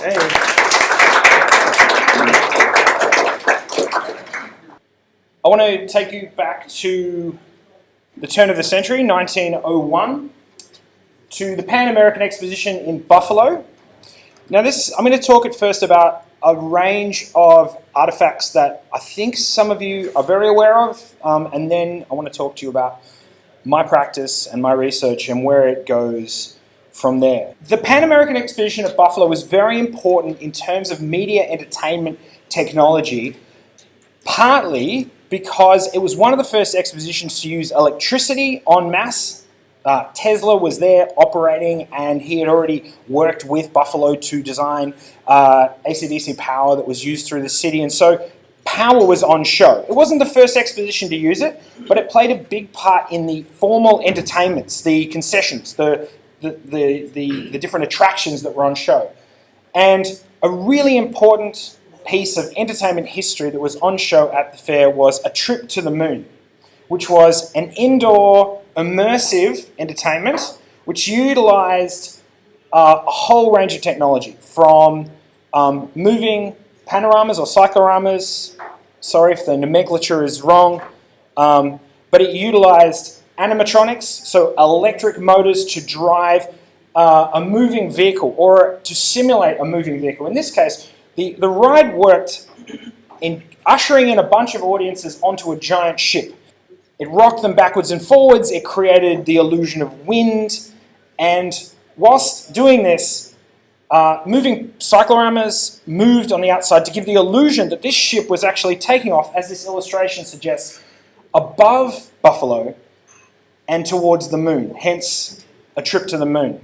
Hey. I want to take you back to the turn of the century, 1901, to the Pan American Exposition in Buffalo. Now I'm going to talk at first about a range of artifacts that I think some of you are very aware of, and then I want to talk to you about my practice and my research and where it goes from there. The Pan American Exposition at Buffalo was very important in terms of media entertainment technology, partly because it was one of the first expositions to use electricity en masse. Tesla was there operating, and he had already worked with Buffalo to design AC/DC power that was used through the city, and so power was on show. It wasn't the first exposition to use it, but it played a big part in the formal entertainments, the concessions, the different attractions that were on show. And a really important piece of entertainment history that was on show at the fair was A Trip to the Moon, which was an indoor immersive entertainment which utilized a whole range of technology, from moving panoramas or cycloramas, sorry if the nomenclature is wrong, but it utilized animatronics, so electric motors to drive a moving vehicle or to simulate a moving vehicle. In this case, the ride worked in ushering in a bunch of audiences onto a giant ship. It rocked them backwards and forwards, it created the illusion of wind, and whilst doing this, moving cycloramas moved on the outside to give the illusion that this ship was actually taking off, as this illustration suggests, above Buffalo and towards the moon, hence A Trip to the Moon.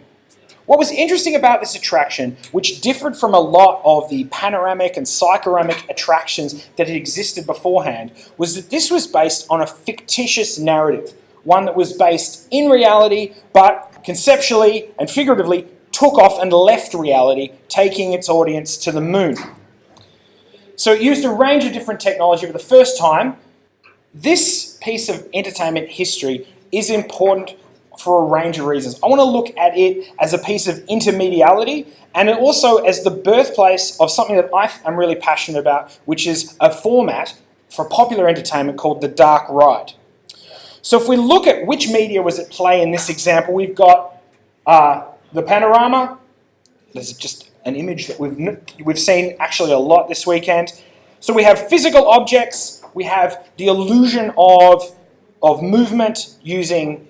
What was interesting about this attraction, which differed from a lot of the panoramic and cycloramic attractions that had existed beforehand, was that this was based on a fictitious narrative, one that was based in reality, but conceptually and figuratively took off and left reality, taking its audience to the moon. So it used a range of different technology for the first time. This piece of entertainment history is important for a range of reasons. I want to look at it as a piece of intermediality, and also as the birthplace of something that I'm really passionate about, which is a format for popular entertainment called the dark ride. So if we look at which media was at play in this example, we've got the panorama. There's just an image that we've seen actually a lot this weekend. So we have physical objects, we have the illusion of movement using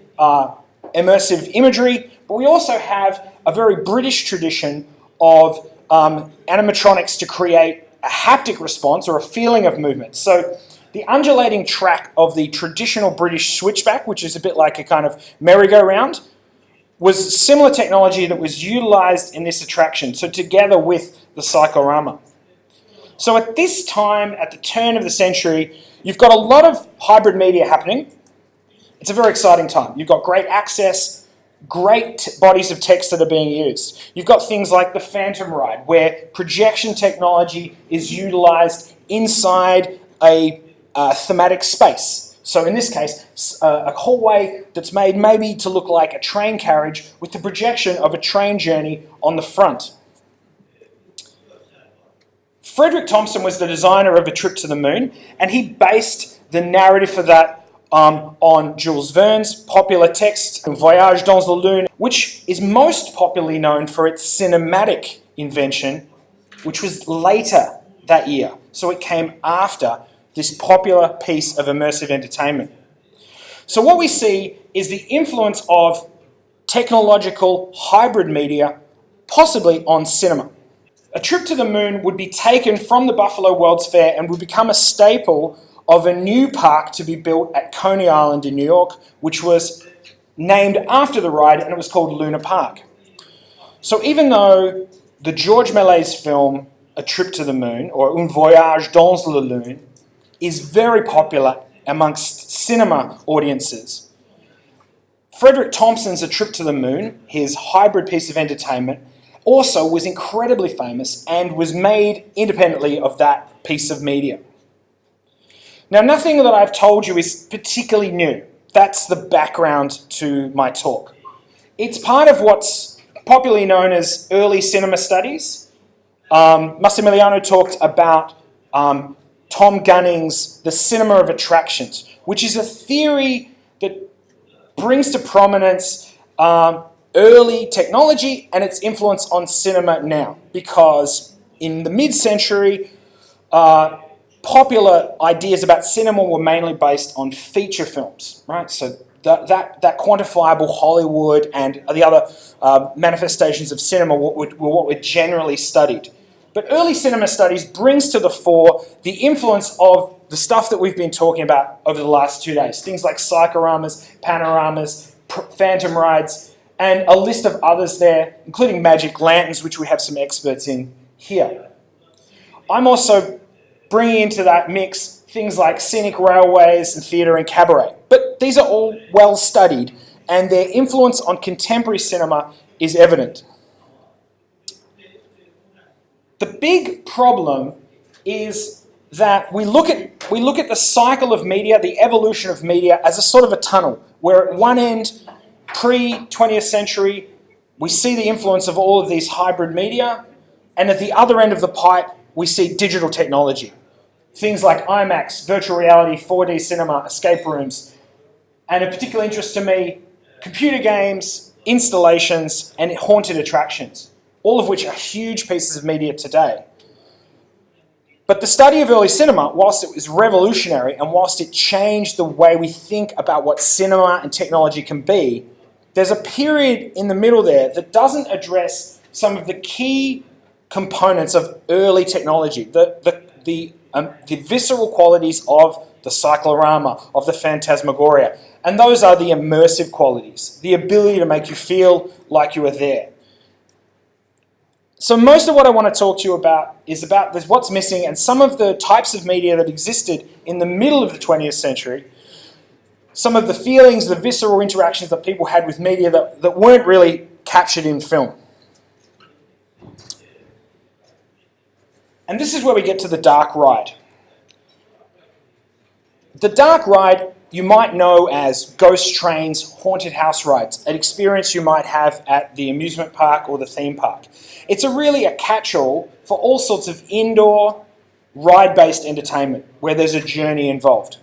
immersive imagery, but we also have a very British tradition of animatronics to create a haptic response or a feeling of movement. So the undulating track of the traditional British switchback, which is a bit like a kind of merry-go-round, was similar technology that was utilized in this attraction, so together with the cyclorama. So at this time, at the turn of the century, you've got a lot of hybrid media happening. It's a very exciting time. You've got great access, great bodies of text that are being used. You've got things like the Phantom Ride, where projection technology is utilized inside a thematic space. So in this case, a hallway that's made maybe to look like a train carriage with the projection of a train journey on the front. Frederick Thompson was the designer of A Trip to the Moon, and he based the narrative for that on Jules Verne's popular text, Un Voyage dans la Lune, which is most popularly known for its cinematic invention, which was later that year. So it came after this popular piece of immersive entertainment. So what we see is the influence of technological hybrid media, possibly on cinema. A Trip to the Moon would be taken from the Buffalo World's Fair and would become a staple of a new park to be built at Coney Island in New York, which was named after the ride, and it was called Luna Park. So even though the George Méliès film A Trip to the Moon, or Un Voyage dans la Lune, is very popular amongst cinema audiences, Frederick Thompson's A Trip to the Moon, his hybrid piece of entertainment, also was incredibly famous and was made independently of that piece of media. Now, nothing that I've told you is particularly new. That's the background to my talk. It's part of what's popularly known as early cinema studies, Massimiliano talked about Tom Gunning's The Cinema of Attractions, which is a theory that brings to prominence early technology and its influence on cinema now. Because in the mid-century, popular ideas about cinema were mainly based on feature films, right? So that quantifiable Hollywood and the other manifestations of cinema were what were generally studied. But early cinema studies brings to the fore the influence of the stuff that we've been talking about over the last 2 days. Things like cycloramas, panoramas, phantom rides, and a list of others there, including magic lanterns, which we have some experts in here. I'm also bringing into that mix things like scenic railways and theatre and cabaret. But these are all well studied, and their influence on contemporary cinema is evident. The big problem is that we look at the cycle of media, the evolution of media, as a sort of a tunnel, where at one end, pre-20th century, we see the influence of all of these hybrid media, and at the other end of the pipe, we see digital technology. Things like IMAX, virtual reality, 4D cinema, escape rooms, and of particular interest to me, computer games, installations, and haunted attractions, all of which are huge pieces of media today. But the study of early cinema, whilst it was revolutionary and whilst it changed the way we think about what cinema and technology can be, there's a period in the middle there that doesn't address some of the key components of early technology, the visceral qualities of the cyclorama, of the phantasmagoria. And those are the immersive qualities, the ability to make you feel like you are there. So most of what I want to talk to you about is about what's missing and some of the types of media that existed in the middle of the 20th century, some of the feelings, the visceral interactions that people had with media that weren't really captured in film. And this is where we get to the dark ride. The dark ride you might know as ghost trains, haunted house rides, an experience you might have at the amusement park or the theme park. It's really a catch-all for all sorts of indoor, ride-based entertainment where there's a journey involved.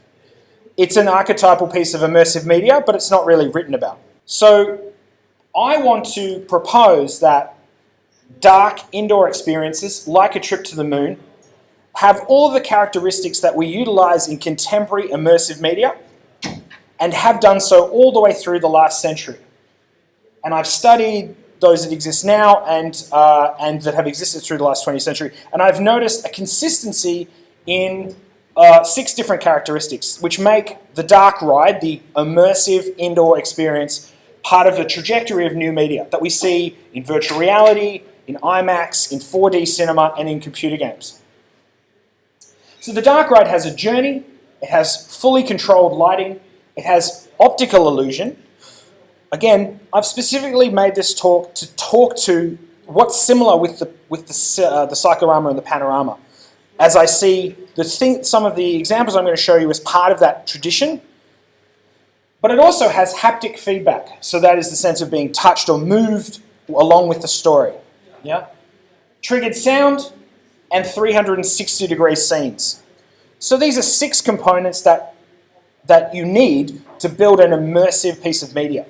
It's an archetypal piece of immersive media, but it's not really written about. So I want to propose that dark indoor experiences, like a trip to the moon, have all of the characteristics that we utilize in contemporary immersive media and have done so all the way through the last century. And I've studied those that exist now and that have existed through the last 20th century, and I've noticed a consistency in 6 different characteristics, which make the dark ride, the immersive indoor experience, part of the trajectory of new media that we see in virtual reality, in IMAX, in 4D cinema, and in computer games. So the dark ride has a journey, it has fully controlled lighting, it has optical illusion. Again, I've specifically made this talk to what's similar with the cyclorama and the panorama. As I see some of the examples I'm going to show you as part of that tradition, but it also has haptic feedback. So that is the sense of being touched or moved along with the story. Yeah? Triggered sound and 360-degree scenes. So these are 6 components that you need to build an immersive piece of media.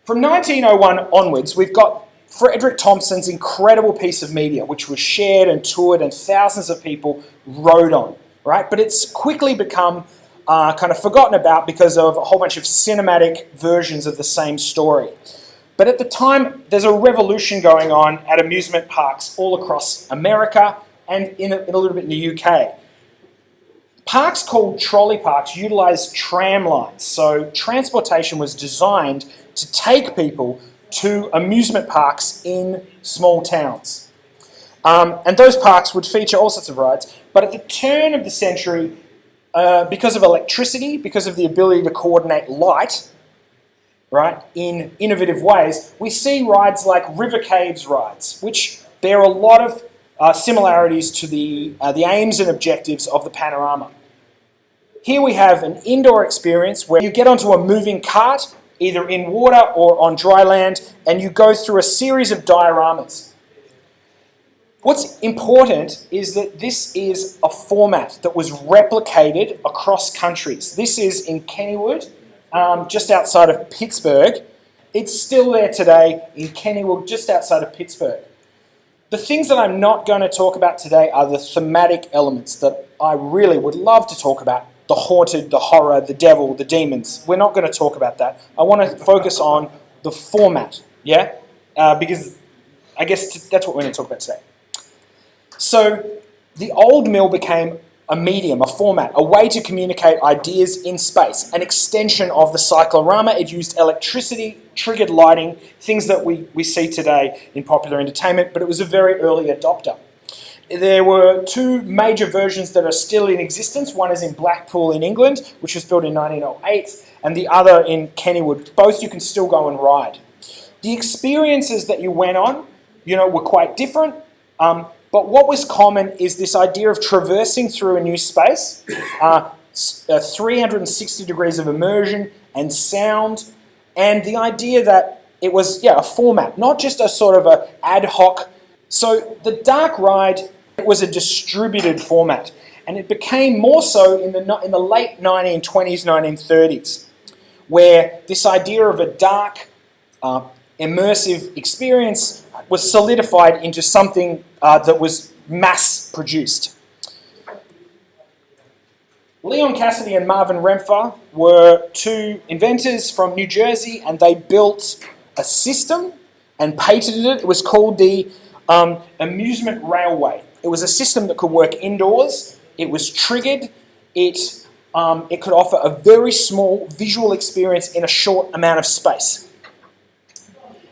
From 1901 onwards, we've got Frederick Thompson's incredible piece of media, which was shared and toured and thousands of people rode on, right? But it's quickly become kind of forgotten about because of a whole bunch of cinematic versions of the same story. But at the time, there's a revolution going on at amusement parks all across America and in a little bit in the UK. Parks called trolley parks utilise tram lines. So transportation was designed to take people to amusement parks in small towns. And those parks would feature all sorts of rides. But at the turn of the century, because of electricity, because of the ability to coordinate light, right, in innovative ways, we see rides like river caves rides, which bear a lot of similarities to the aims and objectives of the panorama. Here we have an indoor experience where you get onto a moving cart, either in water or on dry land, and you go through a series of dioramas. What's important is that this is a format that was replicated across countries. This is in Kennywood, just outside of Pittsburgh. It's still there today in Kennywood, just outside of Pittsburgh. The things that I'm not going to talk about today are the thematic elements that I really would love to talk about. The haunted, the horror, the devil, the demons. We're not going to talk about that. I want to focus on the format, yeah? Because I guess that's what we're going to talk about today. So the old mill became a medium, a format, a way to communicate ideas in space, an extension of the cyclorama. It used electricity, triggered lighting, things that we see today in popular entertainment, but it was a very early adopter. There were two major versions that are still in existence. One is in Blackpool in England, which was built in 1908, and the other in Kennywood. Both you can still go and ride. The experiences that you went on, were quite different. But what was common is this idea of traversing through a new space, 360 degrees of immersion and sound, and the idea that it was, a format, not just a sort of a ad hoc. So the dark ride, it was a distributed format, and it became more so in the late 1920s, 1930s, where this idea of a dark, immersive experience was solidified into something that was mass-produced. Leon Cassidy and Marvin Rempfer were two inventors from New Jersey, and they built a system and patented it. It was called the Amusement Railway. It was a system that could work indoors. It was triggered. It could offer a very small visual experience in a short amount of space.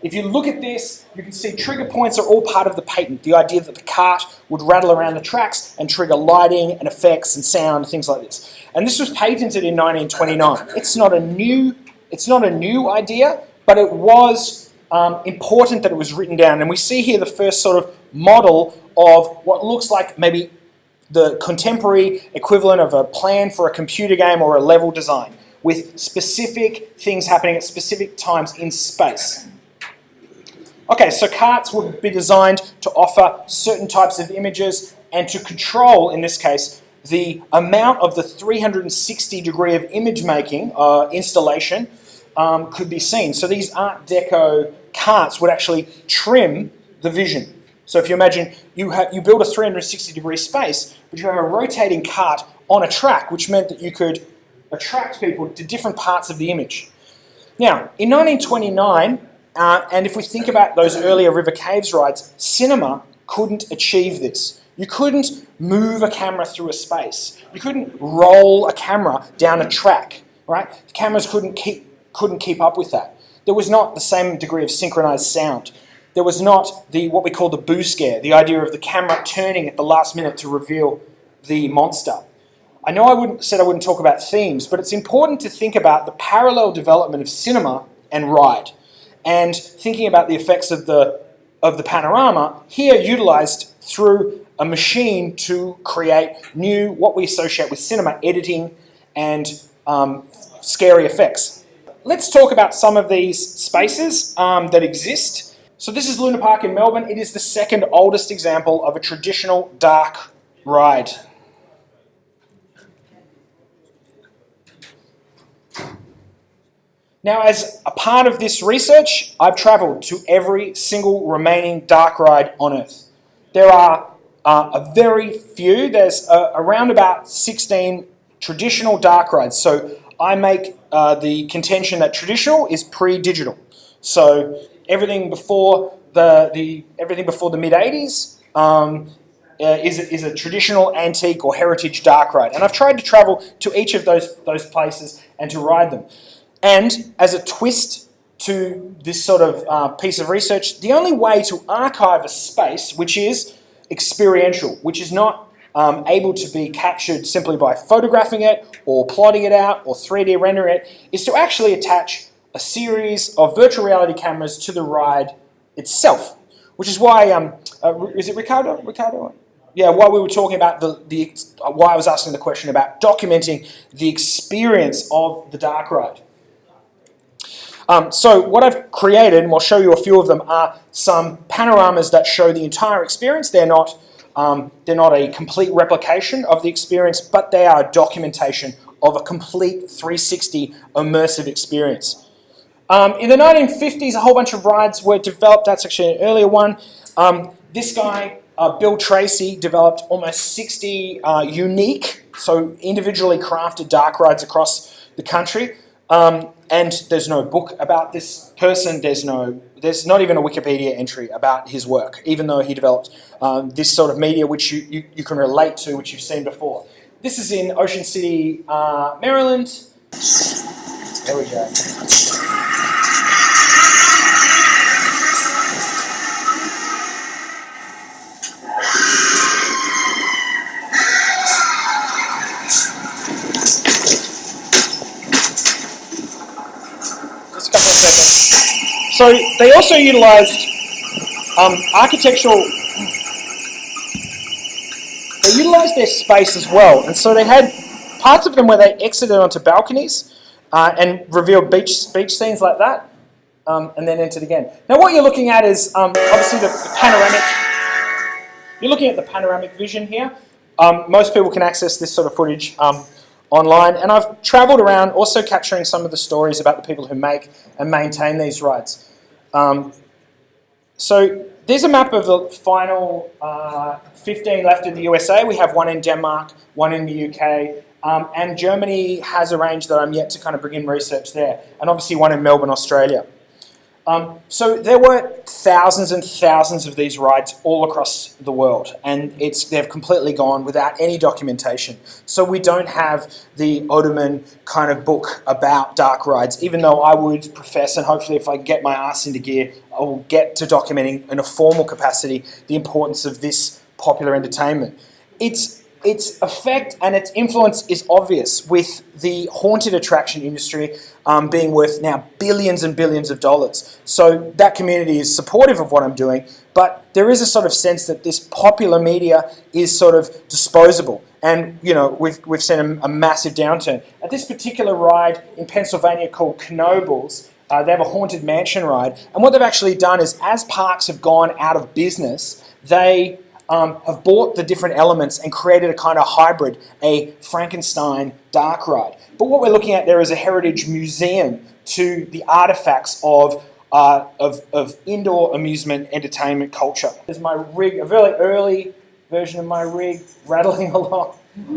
If you look at this, you can see trigger points are all part of the patent. The idea that the cart would rattle around the tracks and trigger lighting and effects and sound, things like this. And this was patented in 1929. It's not a new idea, but it was important that it was written down. And we see here the first sort of model of what looks like maybe the contemporary equivalent of a plan for a computer game or a level design, with specific things happening at specific times in space. Okay, so carts would be designed to offer certain types of images and to control, in this case, the amount of the 360 degree of image making installation could be seen. So these Art Deco carts would actually trim the vision. So if you imagine you build a 360 degree space, but you have a rotating cart on a track, which meant that you could attract people to different parts of the image. Now, in 1929, and if we think about those earlier River Caves rides, cinema couldn't achieve this. You couldn't move a camera through a space. You couldn't roll a camera down a track, right? The cameras couldn't keep up with that. There was not the same degree of synchronized sound. There was not what we call the boo scare, the idea of the camera turning at the last minute to reveal the monster. I know I wouldn't talk about themes, but it's important to think about the parallel development of cinema and ride. And thinking about the effects of the panorama, here utilised through a machine to create new, what we associate with cinema, editing and scary effects. Let's talk about some of these spaces that exist. So this is Luna Park in Melbourne. It is the second oldest example of a traditional dark ride. Now, as a part of this research, I've travelled to every single remaining dark ride on Earth. There are a very few. There's around about 16 traditional dark rides. So I make the contention that traditional is pre-digital. So everything before the mid-80s is a traditional antique or heritage dark ride. And I've tried to travel to each of those places and to ride them. And as a twist to this sort of piece of research, the only way to archive a space which is experiential, which is not able to be captured simply by photographing it or plotting it out or 3D rendering it, is to actually attach a series of virtual reality cameras to the ride itself. Which is why, is it Ricardo? Ricardo? Yeah, while we were talking about why I was asking the question about documenting the experience of the dark ride. So what I've created, and we'll show you a few of them, are some panoramas that show the entire experience. They're not a complete replication of the experience, but they are a documentation of a complete 360 immersive experience. In the 1950s, a whole bunch of rides were developed. That's actually an earlier one. This guy, Bill Tracy, developed almost 60 unique, so individually crafted dark rides across the country. And there's no book about this person. There's not even a Wikipedia entry about his work, even though he developed this sort of media which you can relate to, which you've seen before. This is in Ocean City, Maryland. There we go. So they also utilised architectural. They utilised their space as well, and so they had parts of them where they exited onto balconies and revealed beach scenes like that, and then entered again. Now, what you're looking at is obviously the panoramic. You're looking at the panoramic vision here. Most people can access this sort of footage online, and I've travelled around also capturing some of the stories about the people who make and maintain these rides. So there's a map of the final 15 left in the USA. We have one in Denmark, one in the UK, and Germany has a range that I'm yet to kind of bring in research there, and obviously one in Melbourne, Australia. So there were thousands and thousands of these rides all across the world, and they've completely gone without any documentation. So we don't have the Ottoman kind of book about dark rides, even though I would profess, and hopefully if I get my ass into gear, I will get to documenting in a formal capacity the importance of this popular entertainment. Its effect and its influence is obvious, with the haunted attraction industry being worth now billions and billions of dollars. So that community is supportive of what I'm doing, but there is a sort of sense that this popular media is sort of disposable. And, you know, we've seen a massive downturn. At this particular ride in Pennsylvania called Knoebels, they have a haunted mansion ride. And what they've actually done is, as parks have gone out of business, they have bought the different elements and created a kind of hybrid, a Frankenstein dark ride. But what we're looking at there is a heritage museum to the artifacts of indoor amusement entertainment culture. There's my rig, a very early version of my rig, rattling along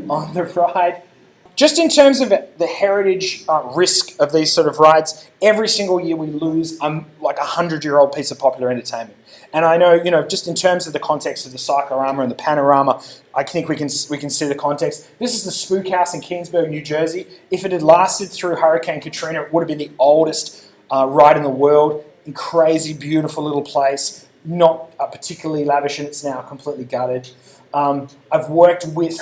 on the ride. Just in terms of the heritage risk of these sort of rides, every single year we lose like a 100-year-old piece of popular entertainment. And I know, you know, just in terms of the context of the cyclorama and the panorama, I think we can see the context. This is the Spook House in Keansburg, New Jersey. If it had lasted through Hurricane Katrina, it would have been the oldest ride in the world. Crazy, beautiful little place. Not particularly lavish, and it's now completely gutted. I've worked with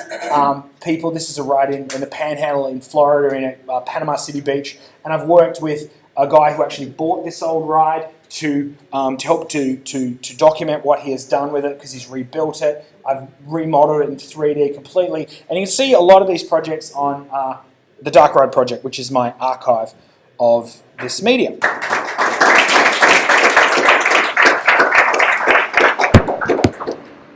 people. This is a ride in the Panhandle in Florida, in Panama City Beach, and I've worked with a guy who actually bought this old ride to help to document what he has done with it, because he's rebuilt it. I've remodeled it in 3D completely, and you can see a lot of these projects on the Dark Ride project, which is my archive of this media.